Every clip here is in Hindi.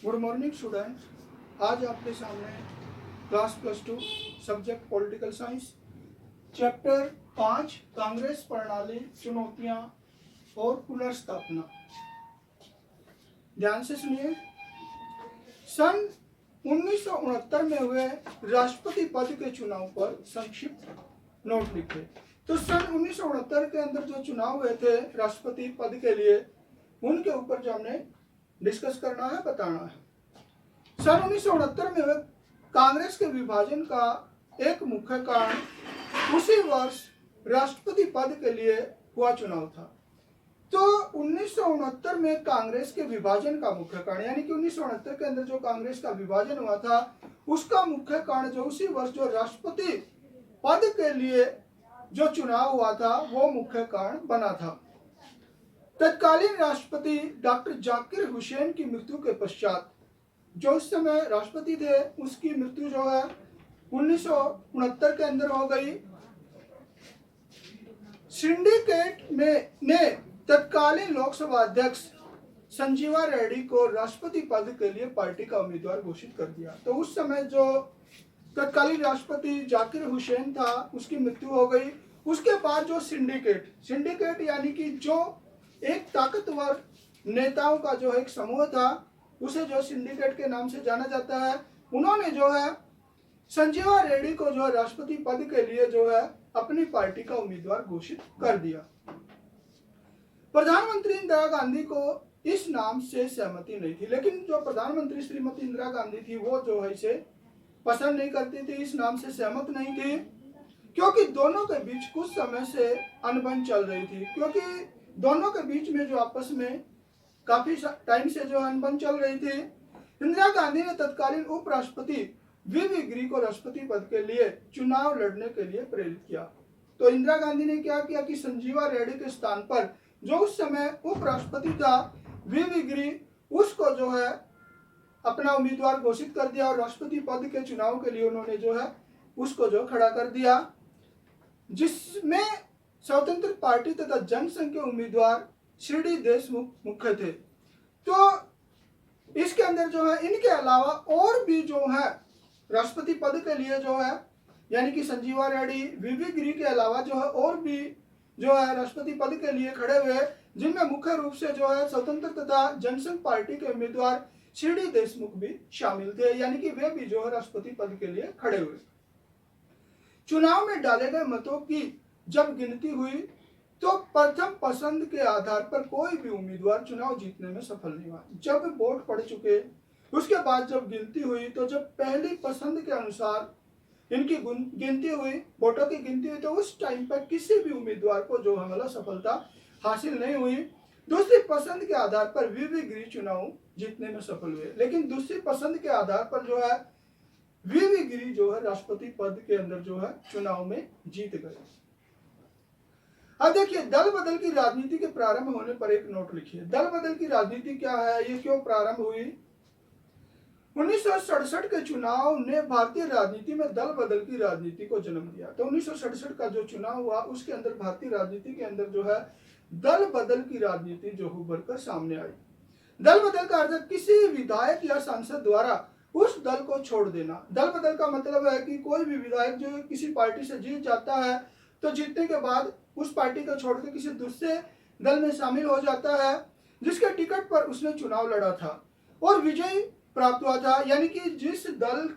Good morning students. आज आपके सामने class +2 subject political science chapter 5 Congress प्रणाली चुनौतियां और पुनर्स्थापना। ध्यान से सुनिए। सन 1969 में हुए राष्ट्रपति पद के चुनाव पर संक्षिप्त नोट लिखे। तो सन 1969 के अंदर जो चुनाव हुए थे राष्ट्रपति पद के लिए, उनके ऊपर जो हमने डिस्कस करना है, बताना है। सन 1969 में हुए कांग्रेस के विभाजन का एक मुख्य कारण उसी वर्ष राष्ट्रपति पद के लिए हुआ चुनाव था। तो 1969 में कांग्रेस के विभाजन का मुख्य कारण, यानी कि 1969 के अंदर जो कांग्रेस का विभाजन हुआ था, उसका मुख्य कारण जो उसी वर्ष जो राष्ट्रपति पद के लिए जो चुनाव हुआ था, वो मुख्य कारण बना था। तत्कालीन राष्ट्रपति डॉक्टर जाकिर हुसैन की मृत्यु के पश्चात, जो उस समय राष्ट्रपति थे, उसकी मृत्यु जो है 1969 के अंदर हो गई। सिंडिकेट ने तत्कालीन लोकसभा अध्यक्ष संजीवा रेड्डी को राष्ट्रपति पद के लिए पार्टी का उम्मीदवार घोषित कर दिया। तो उस समय जो तत्कालीन राष्ट्रपति जाकिर हुसैन था, उसकी मृत्यु हो गई। उसके बाद जो सिंडिकेट यानी कि जो एक ताकतवर नेताओं का जो एक समूह था, उसे जो सिंडिकेट के नाम से जाना जाता है, उन्होंने जो है संजीवा रेड्डी को जो राष्ट्रपति पद के लिए जो है अपनी पार्टी का उम्मीदवार घोषित कर दिया। प्रधानमंत्री इंदिरा गांधी को इस नाम से सहमति नहीं थी, लेकिन जो प्रधानमंत्री श्रीमती इंदिरा गांधी थी, वो जो है इसे पसंद नहीं करती थी, इस नाम से सहमत नहीं थी, क्योंकि दोनों के बीच कुछ समय से अनबन चल रही थी। क्योंकि दोनों के बीच में जो आपस में काफी टाइम से जो अनबन चल रही थी, इंदिरा गांधी ने तत्कालीन उपराष्ट्रपति वी गिरी को राष्ट्रपति पद के लिए चुनाव लड़ने के लिए प्रेरित किया। तो इंदिरा गांधी ने क्या किया कि संजीवा रेड्डी के स्थान पर जो उस समय उपराष्ट्रपति था वी गिरी, उसको जो है अपना उम्मीदवार घोषित कर दिया और राष्ट्रपति पद के चुनाव के लिए उन्होंने जो है उसको जो खड़ा कर दिया, जिसमें स्वतंत्र पार्टी तथा जनसंघ के उम्मीदवार श्री देशमुख मुख्य थे। तो इसके अंदर जो है इनके अलावा और भी जो है राष्ट्रपति पद के लिए जो है, यानी कि संजीवा रेड्डी वी गिरी के अलावा जो है और भी जो है राष्ट्रपति पद के लिए खड़े हुए, जिनमें मुख्य रूप से जो है स्वतंत्र तथा जनसंघ पार्टी के उम्मीदवार श्री देशमुख भी शामिल थे, यानी कि वे भी जो है राष्ट्रपति पद के लिए खड़े हुए। चुनाव में डाले गए मतों की जब गिनती हुई, तो प्रथम पसंद के आधार पर कोई भी उम्मीदवार चुनाव जीतने में सफल नहीं हुआ। जब वोट पड़ चुके, उसके बाद जब गिनती हुई, तो जब पहली पसंद के अनुसार इनकी गिनती हुई, वोटों की गिनती हुई, तो उस टाइम पर किसी भी उम्मीदवार को जो है सफलता हासिल नहीं हुई। दूसरी पसंद के आधार पर वी गिरी चुनाव जीतने में सफल हुए, लेकिन दूसरी पसंद के आधार पर जो है वी गिरी जो है राष्ट्रपति पद के अंदर जो है चुनाव में जीत गए। अब देखिए, दल बदल की राजनीति के प्रारंभ होने पर एक नोट लिखिए। दल बदल की राजनीति क्या है, ये क्यों प्रारंभ हुई? 1967 के चुनाव ने भारतीय राजनीति में दल बदल की राजनीति को जन्म दिया। तो 1967 का जो चुनाव हुआ, उसके अंदर भारतीय राजनीति के अंदर जो है दल बदल की राजनीति जो उभर कर सामने आई। दल बदल का अर्थ किसी विधायक या सांसद द्वारा उस दल को छोड़ देना। दल बदल का मतलब है कि कोई भी विधायक जो किसी पार्टी से जीत जाता है, तो जीतने के बाद उस पार्टी को छोड़कर किसी दूसरे दल में शामिल हो जाता है, जिसके टिकट पर उसने चुनाव लड़ा था और विजय प्राप्त हुआ था। यानी कि जिस दल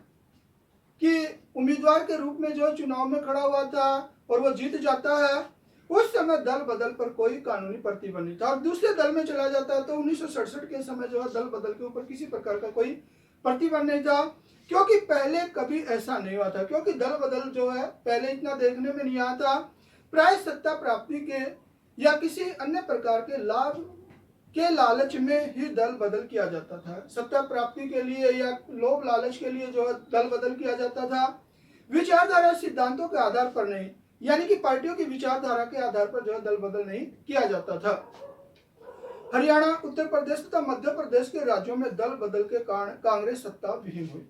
के उम्मीदवार के रूप में जो चुनाव में खड़ा हुआ था और वो जीत जाता है, उस समय दल बदल पर कोई कानूनी प्रतिबंध नहीं था और दूसरे दल में चला जाता है। तो 1967 के समय जो है दल बदल के ऊपर किसी प्रकार का कोई प्रतिबंध नहीं था, क्योंकि पहले कभी ऐसा नहीं हुआ था। क्योंकि दल बदल जो है पहले इतना देखने में नहीं आया था। प्राय सत्ता प्राप्ति के या किसी अन्य प्रकार के लाभ के लालच में ही दल बदल किया जाता था। सत्ता प्राप्ति के लिए या लोभ लालच के लिए जो है दल बदल किया जाता था। विचारधारा सिद्धांतों के आधार पर नहीं, यानी कि पार्टियों की विचारधारा के आधार पर जो है दल बदल नहीं किया जाता था। हरियाणा, उत्तर प्रदेश तथा मध्य प्रदेश के राज्यों में दल बदल के कारण कांग्रेस सत्ता विहीन हुई।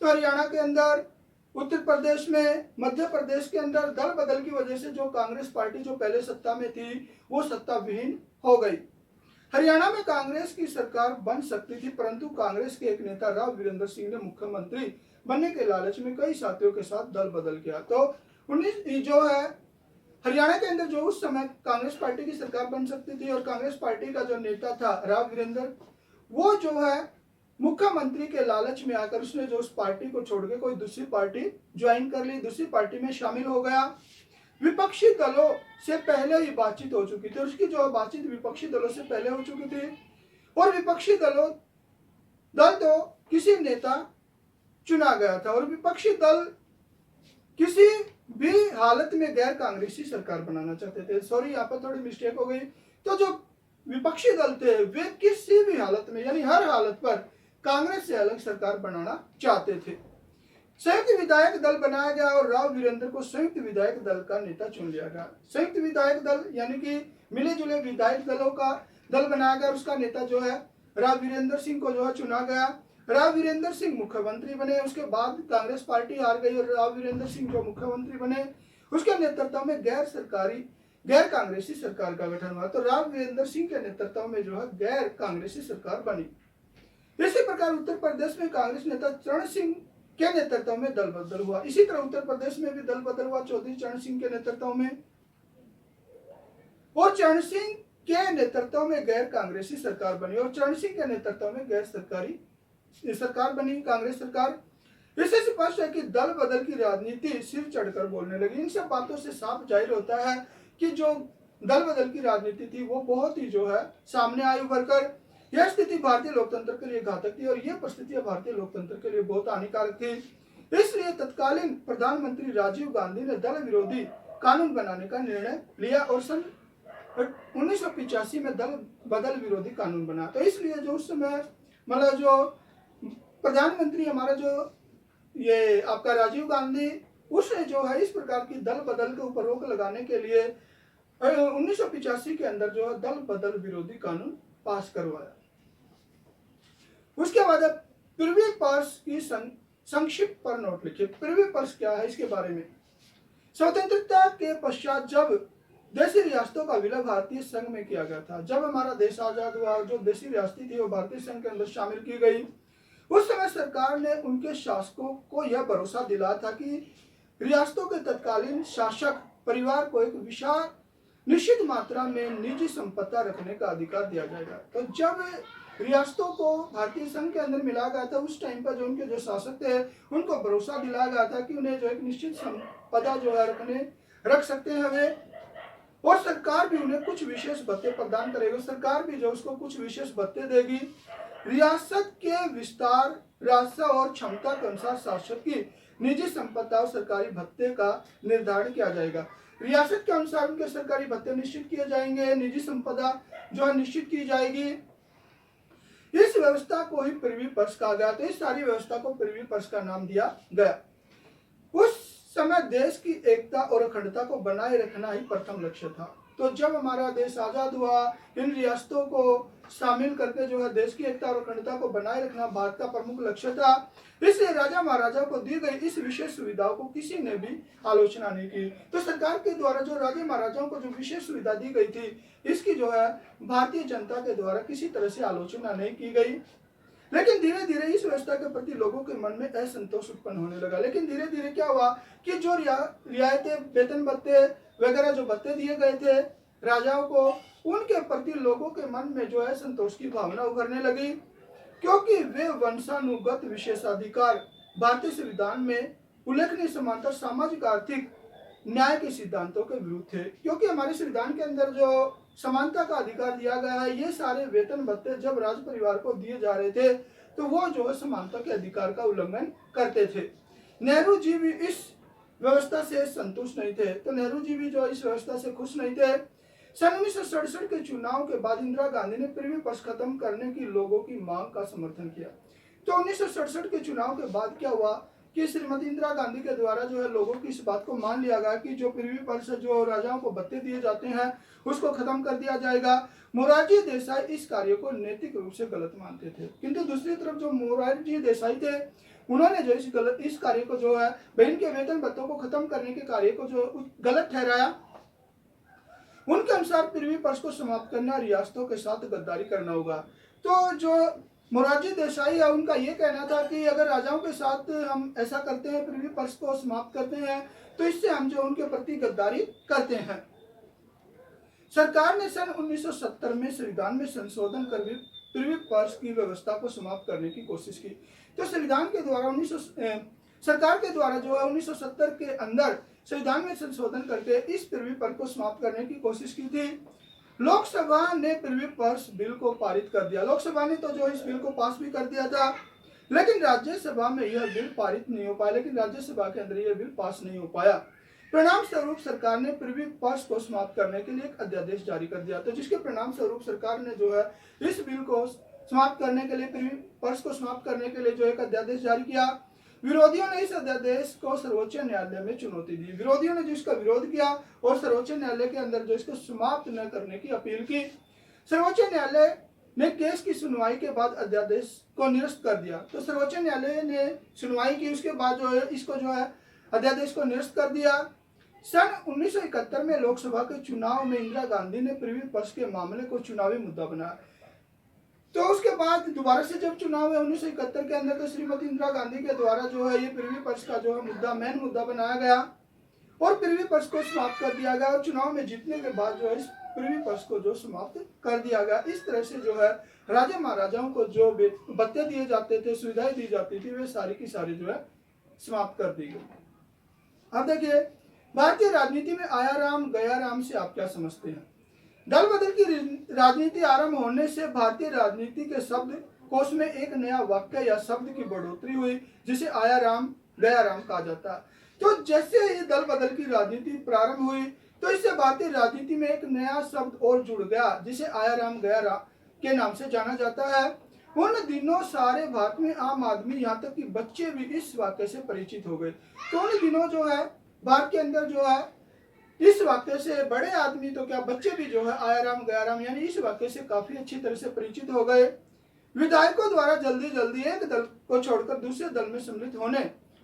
तो हरियाणा के अंदर, उत्तर प्रदेश में, मध्य प्रदेश के अंदर दल बदल की वजह से जो कांग्रेस पार्टी जो पहले सत्ता में थी, वो सत्ता विहीन हो गई। हरियाणा में कांग्रेस की सरकार बन सकती थी, परंतु कांग्रेस के एक नेता राव वीरेंद्र सिंह ने मुख्यमंत्री बनने के लालच में कई साथियों के साथ दल बदल किया। तो 19 जो है हरियाणा के अंदर जो उस समय कांग्रेस पार्टी की सरकार बन सकती थी और कांग्रेस पार्टी का जो नेता था राव वीरेंद्र, वो जो है मुख्यमंत्री के लालच में आकर उसने जो उस पार्टी को छोड़ के कोई दूसरी पार्टी ज्वाइन कर ली, दूसरी पार्टी में शामिल हो गया। विपक्षी दलों से पहले ही बातचीत हो चुकी थी, उसकी जो बातचीत विपक्षी दलों से पहले हो चुकी थी और विपक्षी दल तो किसी नेता चुना गया था और विपक्षी दल किसी भी हालत में गैर कांग्रेसी सरकार बनाना चाहते थे। सॉरी, यहाँ पर थोड़ी मिस्टेक हो गई। तो जो विपक्षी दल थे वे किसी भी हालत में यानी हर हालत पर कांग्रेस से अलग सरकार बनाना चाहते थे। संयुक्त विधायक दल बनाया गया और राव वीरेंद्र को संयुक्त विधायक दल का नेता चुन लिया गया। संयुक्त विधायक दल यानी कि मिले जुले विधायक दलों का दल बनाया गया, उसका नेता जो है राव वीरेंद्र सिंह को जो है चुना गया। राव वीरेंद्र सिंह मुख्यमंत्री बने। उसके बाद कांग्रेस पार्टी हार गई और राव वीरेंद्र सिंह जो मुख्यमंत्री बने, उसके नेतृत्व में गैर कांग्रेसी सरकार का गठन हुआ। तो राव वीरेंद्र सिंह के नेतृत्व में जो है गैर कांग्रेसी सरकार बनी। इसी प्रकार उत्तर प्रदेश में कांग्रेस नेता चरण सिंह के नेतृत्व में दल बदल हुआ। इसी तरह उत्तर प्रदेश में भी दल बदल हुआ चौधरी चरण सिंह के नेतृत्व में, और चरण सिंह के नेतृत्व में गैर कांग्रेसी सरकार बनी और चरण सिंह के नेतृत्व में गैर सरकारी सरकार बनी, कांग्रेस सरकार। इससे स्पष्ट है कि दल बदल की राजनीति सिर चढ़कर बोलने लगी। इन सब बातों से साफ जाहिर होता है कि जो दल बदल की राजनीति थी वो बहुत ही जो है सामने आई उभर कर। यह स्थिति भारतीय लोकतंत्र के लिए घातक थी और यह परिस्थितियां भारतीय लोकतंत्र के लिए बहुत हानिकारक थी। इसलिए तत्कालीन प्रधानमंत्री राजीव गांधी ने दल विरोधी कानून बनाने का निर्णय लिया और सन 1985 में दल बदल विरोधी कानून बना। तो इसलिए जो उस समय मतलब जो प्रधानमंत्री हमारा जो ये आपका राजीव गांधी, उसने जो है इस प्रकार की दल बदल के ऊपर रोक लगाने के लिए 1985 के अंदर जो है दल बदल विरोधी कानून पास करवाया। उसके बाद प्रिवी पर्स की संक्षिप्त पर नोट लिखिए। प्रिवी पर्स क्या है, इसके बारे में। स्वतंत्रता के पश्चात जब देशी रियासतों का विलय भारतीय संघ में किया गया था, जब हमारा देश आजाद हुआ और जो देशी रियासतें थी वो भारतीय संघ के अंदर शामिल की गई, उस समय सरकार ने उनके शासकों को यह भरोसा दिलाया था कि रियासतों के तत्कालीन शासक परिवार को एक विशाल निश्चित मात्रा में निजी संपत्ति रखने का अधिकार दिया जाएगा। तो जब रियासतों को भारतीय संघ के अंदर मिला गया था, उस टाइम पर जो उनके जो शासक थे उनको भरोसा दिलाया गया था कि उन्हें जो एक निश्चित संपदा जो है रख सकते हैं वे, और सरकार भी उन्हें कुछ विशेष भत्ते प्रदान करेगी। सरकार भी जो उसको कुछ विशेष भत्ते देगी। रियासत के विस्तार, राजस्व और क्षमता के अनुसार शासक की निजी संपदा और सरकारी भत्ते का निर्धारण किया जाएगा। रियासत के अनुसार उनके सरकारी भत्ते निश्चित किए जाएंगे, निजी संपदा जो है निश्चित की जाएगी। इस व्यवस्था को ही प्रिवी पर्स कहा गया। तो इस सारी व्यवस्था को प्रिवी पर्स का नाम दिया गया। उस समय देश की एकता और अखंडता को बनाए रखना ही प्रथम लक्ष्य था। तो जब हमारा देश आजाद हुआ, इन रियासतों को शामिल करके जो है देश की एकता और अखंडता को बनाए रखना भारत का प्रमुख लक्ष्य था। इसलिए राजा महाराजा को दी गई इस विशेष सुविधाओं को किसी ने भी आलोचना नहीं की। तो सरकार के द्वारा जो राजा महाराजाओं को जो विशेष सुविधा दी गई थी, इसकी जो है भारतीय जनता के द्वारा किसी तरह से आलोचना नहीं की गई। लेकिन धीरे धीरे इस व्यवस्था के प्रति लोगों के मन में असंतोष उत्पन्न होने लगा। लेकिन धीरे धीरे क्या हुआ कि जो रियायतें, वेतन भत्ते वगैरह जो भत्ते दिए गए थे राजाओं को, उनके प्रति लोगों के मन में जो है संतोष की भावना उभरने लगी, क्योंकि वे वंशानुगत विशेषाधिकार, भारतीय संविधान में उल्लेखनीय समानता, सामाजिक आर्थिक न्याय के सिद्धांतों के विरुद्ध थे। क्योंकि हमारे संविधान के अंदर जो समानता का अधिकार दिया गया है, ये सारे वेतन भत्ते जब राज परिवार को दिए जा रहे थे तो वो जो है समानता के अधिकार का उल्लंघन करते थे। नेहरू जी भी इस व्यवस्था से संतुष्ट नहीं थे। तो नेहरू जी भी जो इस व्यवस्था से खुश नहीं थे। सन 1967 के चुनाव के बाद इंदिरा गांधी ने प्रिवी पर्स खत्म करने की लोगों की मांग का समर्थन किया। तो 1967 के चुनाव के बाद क्या हुआ कि श्रीमती इंदिरा गांधी के द्वारा जो है लोगों की इस बात को मान लिया गया कि जो प्रिवी पर्स जो राजाओं को भत्ते दिए जाते हैं उसको खत्म कर दिया जाएगा। मोरारजी देसाई इस कार्य को नैतिक रूप से गलत मानते थे, किंतु दूसरी तरफ जो मोरारजी देसाई थे उन्होंने जो इस कार्य को जो है बहन के वेतन भत्तों को खत्म करने के कार्य को जो गलत ठहराया। उनके अनुसार पृथ्वी पर्स को समाप्त करना, रियासतों के साथ गद्दारी करना होगा। तो जो मोरारजी देसाई है उनका ये कहना था कि अगर राजाओं के साथ हम ऐसा करते हैं, पृथ्वी पर्स को समाप्त करते हैं, तो इससे हम जो उनके प्रति गद्दारी करते हैं। सरकार ने सन 1970 में संविधान में संशोधन कर भी पृथ्वी पर्स की व्यवस्था को समाप्त करने की कोशिश की। तो संविधान के द्वारा सरकार के द्वारा जो है 1970 के अंदर संविधान में संशोधन करके इस पृथ्वी पर्स को समाप्त करने की कोशिश की थी। लोकसभा ने पृथ्वी पर्स बिल को पारित कर दिया। लोकसभा ने तो जो इस बिल को पास भी कर दिया था, लेकिन राज्यसभा में यह बिल पारित नहीं हो पाया, लेकिन राज्यसभा के अंदर यह बिल पास नहीं हो पाया। परिणाम स्वरूप सरकार ने पृथ्वी पर्स को समाप्त करने के लिए एक अध्यादेश जारी कर दिया था, जिसके परिणाम स्वरूप सरकार ने जो है इस बिल को समाप्त करने के लिए, पृथ्वी पर्स को समाप्त करने के लिए जो एक अध्यादेश जारी किया। विरोधियों ने इस अध्यादेश को सर्वोच्च न्यायालय में चुनौती दी। विरोधियों ने जिसका विरोध किया और सर्वोच्च न्यायालय के अंदर जो इसको समाप्त न करने की अपील की। सर्वोच्च न्यायालय ने केस की सुनवाई के बाद अध्यादेश को निरस्त कर दिया। तो सर्वोच्च न्यायालय ने सुनवाई की, उसके बाद जो है इसको जो है अध्यादेश को निरस्त कर दिया। सन 1971 में लोकसभा के चुनाव में इंदिरा गांधी ने पृथ्वी पर्स के मामले को चुनावी मुद्दा बनाया। तो उसके बाद दोबारा से जब चुनाव हुए 1971 के अंदर, तो श्रीमती इंदिरा गांधी के द्वारा जो है ये पृथ्वी पर्स का जो है मुद्दा मेन मुद्दा बनाया गया और पृथ्वी पर्स को समाप्त कर दिया गया। और चुनाव में जीतने के बाद जो है इस पृथ्वी पर्स को जो समाप्त कर दिया गया। इस तरह से जो है राजा महाराजाओं को जो भत्ते दिए जाते थे, सुविधाएं दी जाती थी, वे सारी की सारी जो है समाप्त कर दी गई। अब देखिए, भारतीय राजनीति में आया राम गया राम से आप क्या समझते हैं? दल बदल की राजनीति आरंभ होने से भारतीय राजनीति के शब्द कोश में एक नया वाक्य या शब्द की बढ़ोतरी हुई, जिसे आया राम गया राम कहा जाता है। तो जैसे ये दल बदल की राजनीति प्रारंभ हुई, तो इससे भारतीय राजनीति में एक नया शब्द और जुड़ गया, जिसे आया राम गया राम के नाम से जाना जाता है। उन दिनों सारे भारत में आम आदमी, यहाँ तक कि बच्चे भी इस वाक्य से परिचित हो गए। तो उन दिनों जो है भारत के अंदर जो है इस वाक्य से बड़े आदमी तो क्या, बच्चे भी जो है आया राम गया राम यानी इस वाक्य से काफी अच्छी तरह से परिचित हो गए। विधायकों द्वारा जल्दी जल्दी एक दल को छोड़कर दूसरे दल में सम्मिलित होने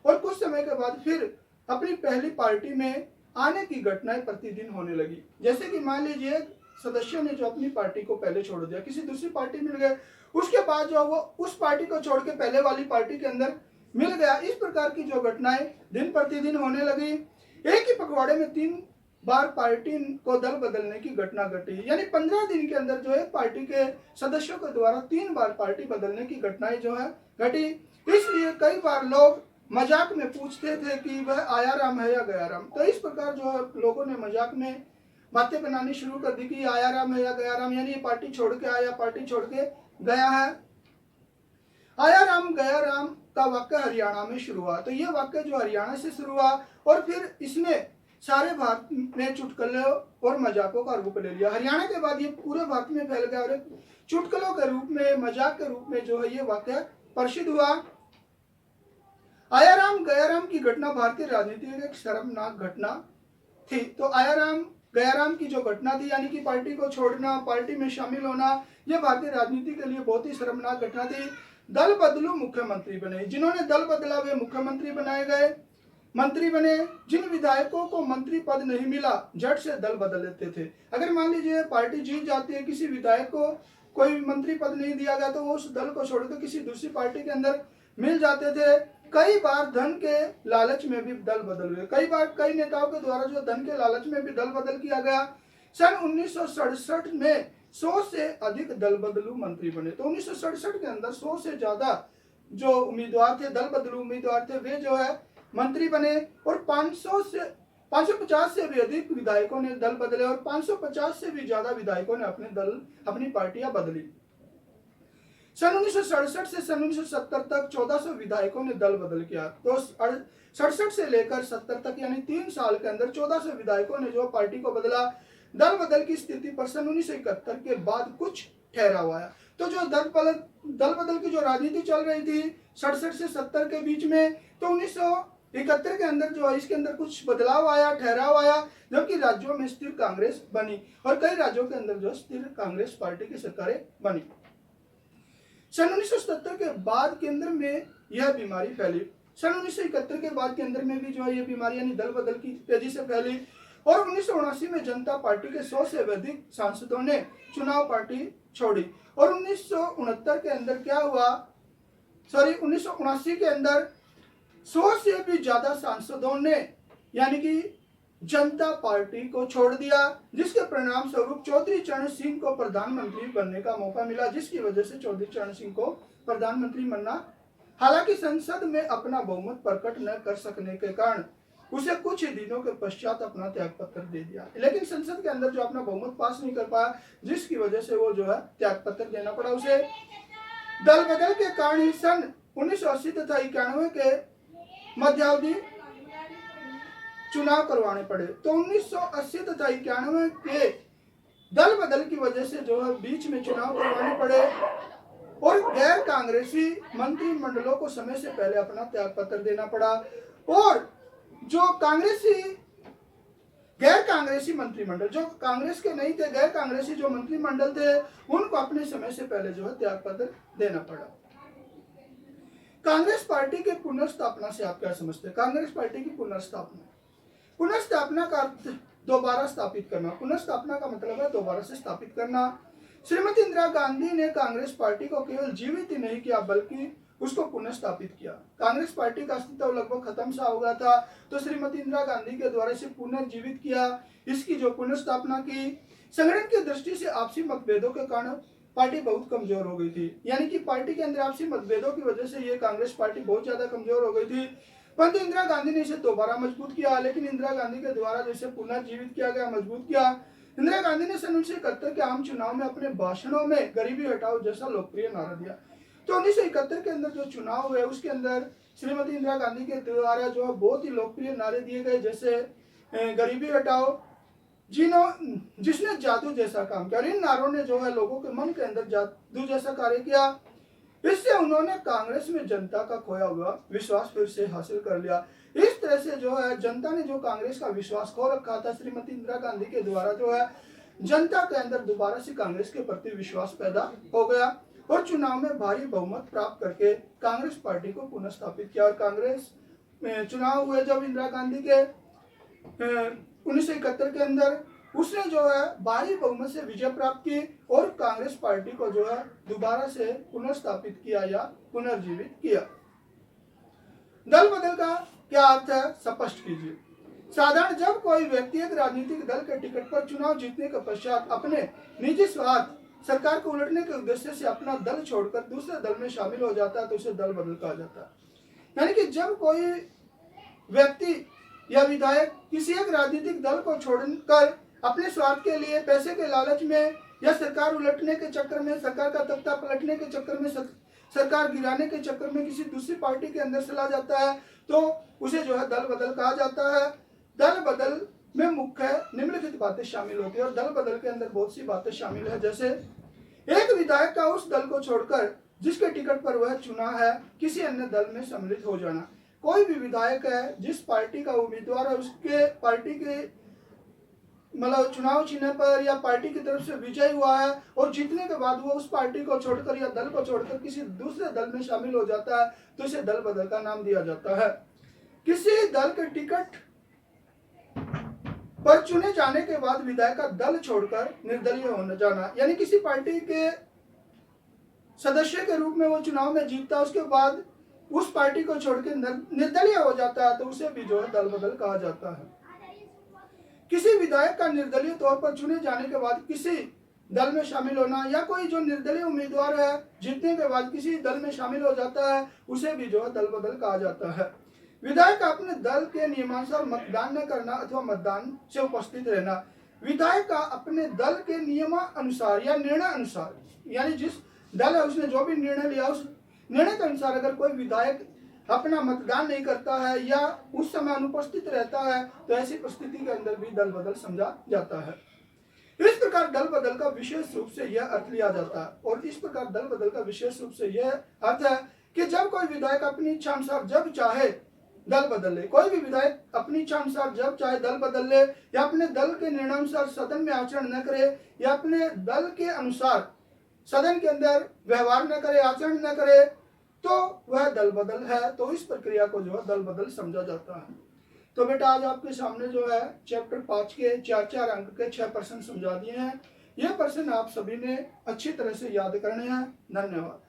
और कुछ समय के बाद फिर अपनी पहली पार्टी में आने की घटनाएं प्रतिदिन होने लगी। जैसे कि मान लीजिए सदस्यों ने जो अपनी पार्टी को पहले छोड़ दिया, किसी दूसरी पार्टी मिल गए, उसके बाद जो वो उस पार्टी को छोड़ के पहले वाली पार्टी के अंदर मिल गया। इस प्रकार की जो घटनाएं दिन प्रतिदिन होने लगी। एक ही पखवाड़े में 3 बार पार्टी को दल बदलने की घटना घटी, यानी 15 दिन के अंदर जो है पार्टी के सदस्यों के द्वारा 3 बार पार्टी बदलने की घटनाएं जो है घटी। इसलिए कई बार लोग मजाक में पूछते थे कि वह आया राम है या गया राम। तो इस प्रकार जो है लोगों ने मजाक में बातें बनानी शुरू कर दी कि आया राम है या गया राम, यानी ये पार्टी छोड़ के आया, पार्टी छोड़ के गया है। आया राम गया राम का वाक्य हरियाणा में शुरू हुआ। तो ये वाक्य जो हरियाणा से शुरू हुआ और फिर इसने सारे भारत में चुटकुलों और मजाकों का रूप ले लिया। हरियाणा के बाद ये पूरे भारत में फैल गया और चुटकुलों के रूप में, मजाक के रूप में जो है ये वाक्य प्रसिद्ध हुआ। आया राम गया राम की घटना भारतीय राजनीति में एक शर्मनाक घटना थी। तो आया राम गया राम की जो घटना थी, यानी कि पार्टी को छोड़ना, पार्टी में शामिल होना, यह भारतीय राजनीति के लिए बहुत ही शर्मनाक घटना थी। दल बदलू मुख्यमंत्री बने, जिन्होंने दल बदला वे मुख्यमंत्री बनाए गए, मंत्री बने। जिन विधायकों को मंत्री पद नहीं मिला झट से दल बदल लेते थे। अगर मान लीजिए पार्टी जीत जाती है, किसी विधायक को कोई मंत्री पद नहीं दिया गया, तो वो उस दल को छोड़कर किसी दूसरी पार्टी के अंदर मिल जाते थे। कई बार धन के लालच में भी दल बदल हुए। कई बार कई नेताओं के द्वारा जो धन के लालच में भी दल बदल किया गया। सन 1967 में 100 से अधिक दल बदलू मंत्री बने। तो 1967 के अंदर 100 से ज्यादा जो उम्मीदवार थे, दल बदलू उम्मीदवार थे, वे जो है मंत्री बने और 550 से भी अधिक विधायकों ने दल बदले और 550 से भी ज्यादा विधायकों ने अपनी पार्टियां बदली। सन 1967 से सन 1970 तक 1400 विधायकों ने दल बदल किया। तो 67 से लेकर 70 तक यानी 3 साल के अंदर 1400 विधायकों ने जो पार्टी को बदला। दल बदल की स्थिति पर सन 1971 के बाद कुछ ठहराव आया। तो जो दल बदल की जो राजनीति चल रही थी 67 से 70 के बीच में, तो 1971 के अंदर जो है इसके अंदर कुछ बदलाव आया, ठहराव आया, जबकि राज्यों में स्थिर कांग्रेस बनी और कई राज्यों के अंदर जो स्थिर कांग्रेस पार्टी की सरकारें बनी। सन 1970 के बाद केंद्र में यह बीमारी फैली। सन 1971 के बाद केंद्र में भी जो है ये बीमारी यानी दल बदल की तेजी से फैली और 1979 में जनता पार्टी के 100 से अधिक सांसदों ने चुनाव पार्टी छोड़ी। और 1969 के अंदर क्या हुआ, 1979 के अंदर 100 से भी ज्यादा सांसदों ने यानी कि जनता पार्टी को छोड़ दिया, जिसके परिणाम स्वरूप चौधरी चरण सिंह को प्रधानमंत्री बनने का मौका मिला, जिसकी वजह से चौधरी चरण सिंह को प्रधानमंत्री बनना, हालांकि संसद में अपना बहुमत प्रकट न कर सकने के कारण उसे कुछ ही दिनों के पश्चात अपना त्याग पत्र दे दिया। लेकिन संसद के अंदर जो अपना बहुमत पास नहीं कर पाया, जिसकी वजह से वो जो है त्याग पत्र देना पड़ा उसे। दल बदल के कारण ही सन 1980 तथा 91 के मध्यावधि चुनाव करवाने पड़े। तो 1980 तथा 91 के दल बदल की वजह से जो है बीच में चुनाव करवाने पड़े और गैर कांग्रेसी मंत्रिमंडलों को समय से पहले अपना त्याग पत्र देना पड़ा। और जो गैर कांग्रेसी मंत्रिमंडल, जो कांग्रेस के नहीं थे, गैर कांग्रेसी जो मंत्रिमंडल थे, उनको अपने समय से पहले जो है त्याग पत्र देना पड़ा। कांग्रेस पार्टी के पुनर्स्थापना से आप क्या समझते हैं? कांग्रेस पार्टी की पुनर्स्थापना का अर्थ दोबारा स्थापित करना। पुनर्स्थापना का मतलब है दोबारा से स्थापित करना। श्रीमती इंदिरा गांधी ने कांग्रेस पार्टी को केवल जीवित ही नहीं किया बल्कि उसको पुनर्स्थापित किया। कांग्रेस पार्टी का अस्तित्व लगभग खत्म सा हो गया था, तो श्रीमती इंदिरा गांधी के द्वारा इसे पुनर्जीवित किया। इसकी जो पुनर्स्थापना की, संगठन की दृष्टि से आपसी मतभेदों के कारण पार्टी बहुत कमजोर हो गई थी, यानी कि पार्टी के अंदर आपसी मतभेदों की वजह से ये कांग्रेस पार्टी बहुत ज्यादा कमजोर हो गई थी। परंतु इंदिरा गांधी ने इसे दोबारा मजबूत किया। लेकिन इंदिरा गांधी के द्वारा जैसे पुनर्जीवित किया गया, मजबूत किया। इंदिरा गांधी ने सन 1971 के आम चुनाव में अपने भाषणों में गरीबी हटाओ जैसा लोकप्रिय नारा दिया। तो 1971 के अंदर जो चुनाव हुए उसके अंदर श्रीमती इंदिरा गांधी के द्वारा जो बहुत ही लोकप्रिय नारे दिए गए, जैसे गरीबी हटाओ, जिसने जादू जैसा काम किया। और इन नारों ने जो है लोगों के मन के अंदर जादू जैसा कार्य किया। इससे उन्होंने कांग्रेस में जनता का खोया हुआ विश्वास फिर से हासिल कर लिया। इस तरह से जो है जनता ने जो कांग्रेस का विश्वास खो रखा था, श्रीमती इंदिरा गांधी के द्वारा जो है जनता के अंदर दोबारा से कांग्रेस के प्रति विश्वास पैदा हो गया और चुनाव में भारी बहुमत प्राप्त करके कांग्रेस पार्टी को पुनर्स्थापित किया। और कांग्रेस में चुनाव हुए जब इंदिरा गांधी के 1971 के अंदर, उसने जो है भारी बहुमत से विजय प्राप्त की और कांग्रेस पार्टी को जो है दोबारा से पुनर्स्थापित किया या पुनर्जीवित किया। दल बदल का क्या अर्थ है, स्पष्ट कीजिए। साधारण जब कोई व्यक्ति एक राजनीतिक दल के टिकट पर चुनाव जीतने के पश्चात अपने निजी स्वार्थ, सरकार को उलटने के उद्देश्य से अपना दल छोड़कर दूसरे दल में शामिल हो जाता है तो उसे दल बदल कहा जाता है। यानी कि जब कोई व्यक्ति या विधायक किसी एक राजनीतिक दल को छोड़कर अपने स्वार्थ के लिए, पैसे के लालच में या सरकार उलटने के चक्कर में, सरकार का तख्ता पलटने के चक्कर में, सरकार गिराने के चक्कर में किसी दूसरी पार्टी के अंदर चला जाता है तो उसे जो है दल बदल कहा जाता है। दल बदल में मुख्य निम्नलिखित बातें शामिल होती है और दल बदल के अंदर बहुत सी बातें शामिल है, जैसे एक विधायक का उस दल को छोड़कर जिसके टिकट पर वह चुना है किसी अन्य दल में सम्मिलित हो जाना। कोई भी विधायक है जिस पार्टी का उम्मीदवार है उसके पार्टी के मतलब चुनाव चिन्ह पर या पार्टी की तरफ से विजय हुआ है और जीतने के बाद वो उस पार्टी को छोड़कर या दल को छोड़कर किसी दूसरे दल में शामिल हो जाता है तो इसे दल बदल का नाम दिया जाता है। किसी दल के टिकट पर चुने जाने के बाद विधायक का दल छोड़कर निर्दलीय होने जाना, यानी किसी पार्टी के सदस्य के रूप में वो चुनाव में जीतता है, उसके बाद उस पार्टी को छोड़कर निर्दलीय हो जाता है तो उसे भी जो है दल बदल कहा जाता है। किसी विधायक का निर्दलीय तौर पर चुने जाने के बाद किसी दल में शामिल होना या कोई जो निर्दलीय उम्मीदवार है जीतने के बाद किसी दल में शामिल हो जाता है उसे भी जो है दल बदल कहा जाता है। विधायक का अपने दल के नियमानुसार मतदान न करना अथवा मतदान से उपस्थित रहना। विधायक का अपने दल के नियमानुसार या निर्णय अनुसार, यानी जिस दल है उसने जो भी निर्णय लिया उस निर्णय के अनुसार अगर कोई विधायक अपना मतदान नहीं करता है या उस समय अनुपस्थित रहता है तो ऐसी परिस्थिति के अंदर भी दल बदल समझा जाता है। इस प्रकार दल बदल का विशेष रूप से यह अर्थ लिया जाता है और इस प्रकार दल बदल का विशेष रूप से यह अर्थ है कि जब कोई विधायक अपनी इच्छा अनुसार जब चाहे दल बदल ले, कोई भी विधायक अपनी इच्छा अनुसार जब चाहे दल बदल ले या अपने दल के निर्णय अनुसार सदन में आचरण न करे या अपने दल के अनुसार सदन के अंदर व्यवहार न करे, आचरण न करे तो वह दल बदल है। तो इस प्रक्रिया को जो है दल बदल समझा जाता है। तो बेटा आज आपके सामने जो है चैप्टर 5 के 4-4 अंक के 6 प्रश्न समझा दिए हैं। ये प्रश्न आप सभी ने अच्छी तरह से याद करने हैं। धन्यवाद।